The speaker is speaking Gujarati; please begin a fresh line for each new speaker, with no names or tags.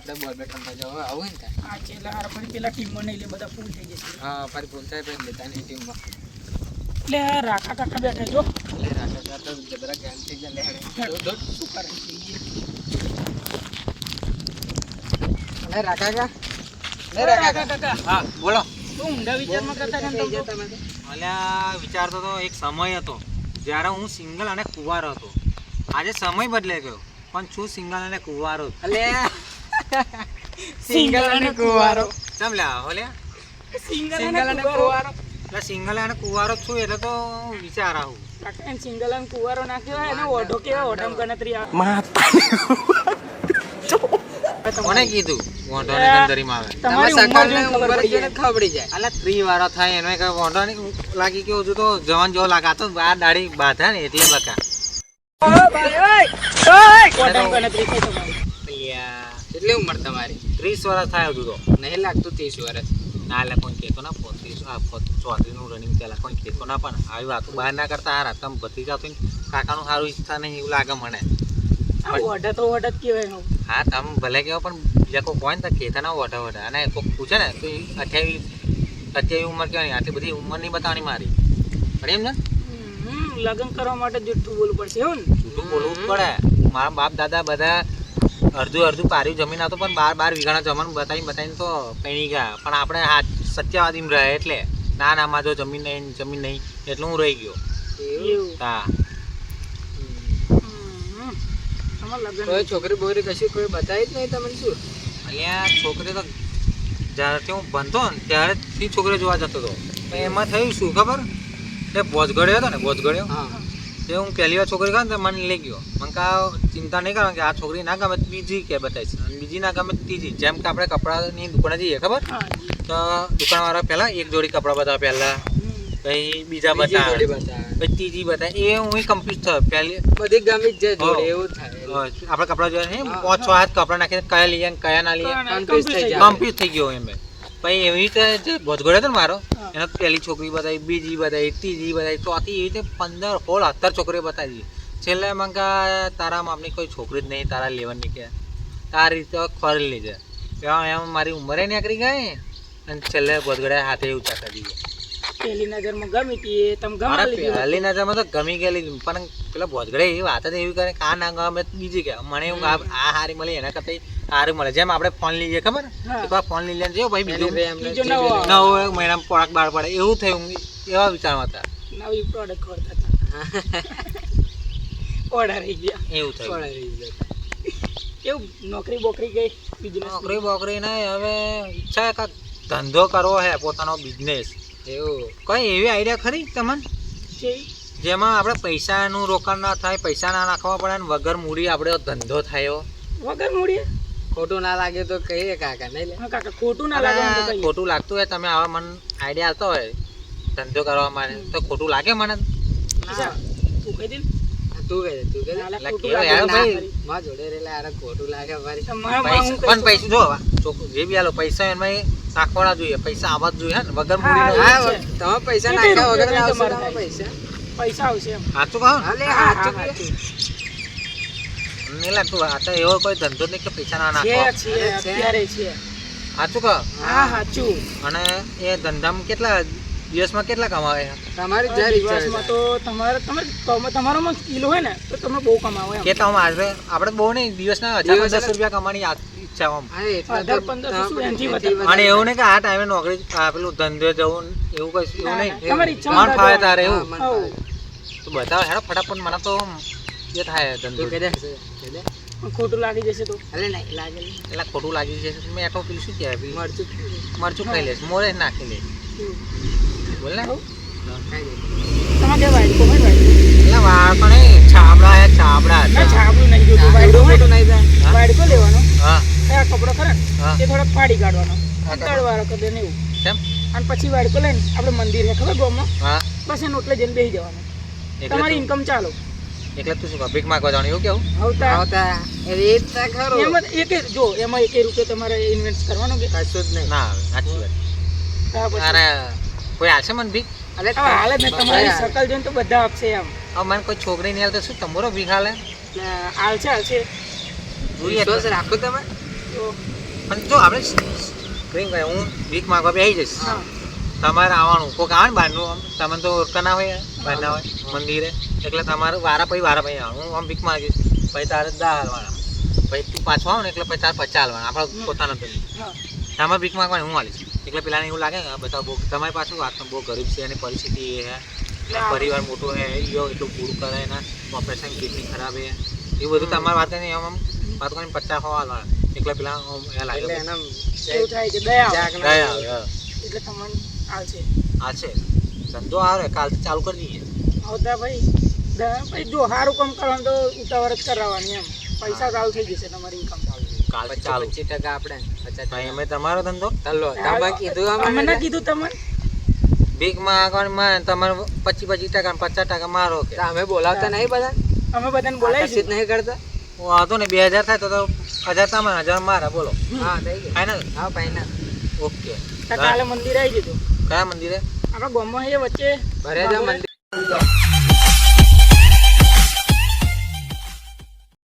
આપણે બોલ બેટ રમવા જવા આવું ને થાય.
આ છેલ્લા હાર ફરી પેલા ટીમમાં નહીં લે બધા ફૂલ થઈ જશે.
હા ફરી ભૂલ થાય પછી લેતા નહીં ટીમમાં.
એટલે રાખા કાકા બેઠા જો
એટલે રાજા તો જબરા ગેમ થઈ જાય લેડે.
શું કરે
અરે રાકા કા
કાકા
હા બોલો.
શું ઊંડા વિચારમાં કરતા હતા તમે તો?
અલ્યા વિચારતો તો એક સમય હતો જ્યારે હું સિંગલ અને કુંવારો હતો. આજે સમય બદલાઈ ગયો પણ છું સિંગલ અને કુંવારો.
અલે સિંગલ અને કુવારો
ચમ લ્યા હોલ્યા
સિંગલ
સિંગલ
અને
અને
કુવારો.
કુવારો
એટલે સિંગલ અને કુંવારો જ છું એટલે તો વિચાર આવું.
કાકા એને સિંગલ અને કુવારો નાખ્યો હોય અને ઓઢો કેવા ઓઢમ ગણતરી આવે.
કોને કીધું વાંધો ને ગંદરીમાં આવે?
તમારી
તમારે
ઉંમર
સકલ
જોઈને ખબર
ઉંમર
પડી
જોઈને
જાય.
ખબર પડી જાય.
અલ્યા 3 વાળો થાય એનો કઈ વાંધો નહીં લાગી કેવું હતું તો જવાન જેવો લાગે. આ તો આ દાઢી બાંધા ને એટલે બકા.
ઓઢમ ગણતરી થઈ તમારી.
અલ્યા
કેટલી ઉંમર તમારી?
30 વર્ષ થાય હતું તો
નહીં લાગતું 30 વર્ષ.
ના એટલે કોઈ કહેતો ના 34 નું રનિંગ પેલા કોઈ કહેતો ના પણ આવી વાતો બહાર ના કરતા હારા તમે બધી જાતો કાકાનું સારું ઈચ્છતા નહીં એવું લાગે મને.
આ ઓઢા તો ઓઢ જ કહેવાય ને.
હા તમે ભલે કહેવો પણ બીજા કોઈ હોય ને તો કહેતા ના વઢા અને કોઈ પૂછે ને તો 28 ઉંમર કહેવાની આટલી બધી ઉંમર નહીં બતાવવાની મારી પણ એમ ને
લગ્ન કરવા માટે જુઠ્ઠું બોલવું પડશે એવું ને.
જૂઠું બોલવું જ પડે. મારા બાપ દાદા બધા અડધું પાર્યું જમીન હતું પણ 12 વીઘાના જમીન બતાવીને તો પૈણી ગયા પણ આપણે હા સત્યવાદીમાં રહે એટલે ના માં જો જમીન નહીં એટલે હું રહી ગયો.
એવું.
હા
તમારા લગ્ન
કોઈ છોકરી બોકરી કશું કોઈ બતાવી જ નહીં તમને શું?
અહીંયા છોકરી તો જ્યારથી હું ભણતો ને ત્યારેથી છોકરીઓ જોવા જતો હતો પણ એમાં થયું શું ખબર એ ભોજગળ્યો હતો ને ભોજગળ્યો
હા
તે હું પહેલી વાર છોકરી ખાને તો મને લઈ ગયો. મને કહા ચિંતા નહીં કરવાની કે આ છોકરી ના ગમે તો બીજી કે બતાવીશ અને બીજી ના ગમે તો ત્રીજી. જેમ કે આપણે કપડાની દુકાને જઈએ ખબર
હા.
તો દુકાનવાળા પહેલાં એક જોડી કપડાં બતાવે પહેલાં પછી બીજા
બીજી જોડી
બતાવે
બતાવે.
પછી ત્રીજી બતાવે એ હું કમ્પ્લીટ થયો પહેલી
બધી ગમી જ જાય જોડે
હા.
એવું થાય.
આપણે કપડાં જોયા છે
હા,
5-6 હાથ કપડાં નાખીને કયા લઈએ ને કયા ના લઈએ
confuse થઈ જાય.
કમ્પ્લીટ થઈ ગયો એમ. પછી એવી રીતે જે ભોજગોળ્યો હતો ને મારો
હા.
એનો પહેલી છોકરી બતાવી બીજી બતાવી ત્રીજી બતાવી ચોથી એવી રીતે 15-16 છોકરીઓ બતાવી. છેલ્લે મને કહા તારા માપની કોઈ છોકરી જ નહીં તારા લેવાની કે આ રીતે ખોરી લેજે એમ મારી ઉંમરે નીકળી ગઈ અને છેલ્લે ભોજગોળ્યા હાથે ઊંચા કરી દીધા.
પહેલી નજરમાં ગમી હતી એ તમે ગમા
મારા
લીધી.
પહેલી નજરમાં તો ગમી ગયેલી પણ પેલા ભોજગડે એવી વાત જ એવી કરે કે આ ના ગમે તો બીજી કે મને એવું આ હારી મળે એના કરતા સારું મળે. જેમ આપણે ફોન લઈએ ખબર
હા.
એકવાર ફોન લઈ લે જો ભાઈ બીજું
બીજો નવો આવે.
9 મહિનામાં પોળાક બહાર પડે એવું થયું. એવા વિચારમાં હતા
નવી પ્રોડક્ટ કરતા હતા. ઓર્ડર રહી ગયા.
એવું થયું.
પડાવી દીધા.
કેવું નોકરી બોકરી ગઈ બિઝનેસ
નોકરી બોકરી નહીં હવે ઈચ્છા કાંઈક ધંધો કરવો હે પોતાનો બિઝનેસ.
એવું
કઈ એવી આઈડિયા ખરી તમને
છે.
જેમાં આપણે પૈસાનું રોકાણ ના થાય પૈસા ના નાખવા પડે ને વગર મૂડી આપણે ધંધો થાય?
વગર મૂડીએ
ખોટું ના લાગે તો કહીએ કાકા નહીં લે.
હા કાકા ખોટું ના લાગે એમ તો કહીએ.
ખોટું લાગતું હોય તમે આવા મને આઈડિયા આવતો હોય ધંધો કરવા માટે તો ખોટું લાગે મને?
અચ્છા, તું કહી દે ને.
તું કહે તું કહે
ના,
એટલે
ખોટું
કેવું
લાગે
યાર
ના
ભાઈ?
કરી.
માં જોડે રેલે આરે ખોટું લાગે મારી.
તમારા માં હું
પણ
કહીશ.
પૈસા જો છોકરું જે બી આલો પૈસા એમાં નાખવાના જોઈએ પૈસા આવવા જ જોઈએ હે ને વગર
હા,
મૂડી
હા
છે.
તમે પૈસા
કેટલી
નાખ્યા વગર
રૂપિયા
આવશે
તમારે
તમારા પૈસા.
પૈસા આવશે એમ.
સાચું કહો ને?
હાલે
હા,
હાચું
હા,
કહે.
નહીં લાગતું આ તો એવો કોઈ ધંધો નહીં કે પૈસા ના
છે
નાખવા.
છે અત્યારે છે.
સાચું કહો.
હા સાચું.
અને એ ધંધામાં કેટલા દિવસમાં કેટલા કમાવે છે?
તમારી જ ઈચ્છા
દિવસમાં
છે.
તો તમારામાં સ્કિલ હોય ને તો તમે બહુ કમાવો એમ.
કેટલા આમ આપણે બહુ નહીં દિવસના 1000-1500 રૂપિયા કમાવાની ઈચ્છા આમ.
હા એટલે
1500 શું એનથી
એનથી
વધારે.
અને એવું નહીં કે આ ટાઈમે નોકરી પેલું ધંધે જવું ને એવું કઈ એવું નહીં.
તમારી ઈચ્છા
મન ફાવે તારે
હા,
એવું
મન
હઉ.
ફાવે.
તો બતાવો હેડો ફટાફટ મને તો એ થાય ધંધો
તું કહી દે કહી દે.
ખોટું લાગી જશે તો
હાલે નહીં લાગે નહીં.
એટલે ખોટું લાગી છે મેં એઠો પેલું શું કહેવાય પેલું
મરચું
મરચું ખાઈ લેશ મોરે જ નાખી લે બોલ ને
હઉ.
ખાઈ દે.
તમારે કે વાઈડ કોમેન્ટ વાઈડ
એટલે વાળ પણ એ છાબડા હે છાબડા
ના છાબડું નહીં જોતું વાઈડ
આવડું
હોય
ખોટું નહીં થાય.
હા?
વાઈડ કો લેવાનો
હા
આ કપડો ખરા ને,
હા.
એ થોડોક ફાડી કાઢવાનો
હા,
તળવાળો કરી દે ને એવું
કેમ?
અને પછી વાઈડ કો લઈને આપણે મંદિર છે ખબર ગામમાં
હા
બસ એનો એટલે જઈને બેસી જવાનું
એટલે
તમારી
તું
ઇન્કમ ચાલો
એટલે તું શું કહે ભીખ માંગવા જવાનું એવું કેવું?
આવતા
આવતા રીત તો ખરું.
એમાં એમાં 1 રૂપિયો તમારે ઇન્વેસ્ટ કરવાનો કે
કશું જ નહીં.
ના આવે સાચી વાત.
ત્યાર પછી
અરે કોઈ હાલશે મને ભીખ?
અલે
હવે હાલે જ ને તમારી શકલ જોઈને તો બધા આપશે એમ
હવે મને કોઈ છોકરી નહીં હાલતો શું તમારો ભીખ હાલે?
એટલે હાલશે
જોઈએ
વિશ્વાસ રાખો તમે.
તો
પણ જો આપણે કેમ કહે હું ભીખ માંગવા બેસી જઈશ
હા
તમારે આવવાનું કોઈક આવે ને બહારનું આમ તમને તો ઓળખા ના હોય બહાર ના હોય મંદિરે એટલે તમારે વારા પછી આવવાનું હું આમ ભીખ માંગીશ પછી તારે 10 હાલવાના પછી પાછો આવો ને એટલે પછી તારે 50 હાલવાના આપણે પોતાના તો
હા
તમારે ભીખ માંગવાની હું હાલીશ એટલે પેલાને એવું લાગે કે આ બધા બહુ તમારી પાછું વાત બહુ ગરીબ છે એની પરિસ્થિતિ એ છે એટલે પરિવાર મોટો છે યો એટલું પૂરું કરે એના ઓપરેશન કિડની ખરાબ છે એ બધું તમારી વાત નહીં આમ વાત કરીને 50 હાલવાના એટલે પેલા એ લાગે
એટલે એના
એવું થાય કે દયા આવે.
જાગ ના
દયા આવે, હા.
એટલે તમને આવશે
આ છે ધંધો આવે કાલથી ચાલુ કરી દઈએ
આવતા ભાઈ ભાઈ જો સારું કામ કરવાનું તો ઉતાવળ જ કરાવવાની એમ પૈસા ચાલુ થઈ જશે તમારી ઇન્કમ ચાલુ
કાલથી ચાલુ
25% આપણે 50%.
ભાઈ અમે તમારો ધંધો
ચાલો તમે કીધું
અમે
અમને
ના કીધું તમને
ભીખ માંગવાની તમારે 25% 50% મારો કે
અમે બોલાવતા નહીં બધા
અમે બધાને બોલાવીશું
આકર્ષિત નહીં કરતા
વાંધો ને 2000 થાય તો 1000 તમારા 1000 મારા બોલો
હા થઈ ગયું
ફાઈનલ
હા ફાઈનલ
ઓકે
તો કાલે મંદિર આવી જજો
કયા મંદિરે
આપણા ગામમાં એ વચ્ચે
ભરે જો મંદિર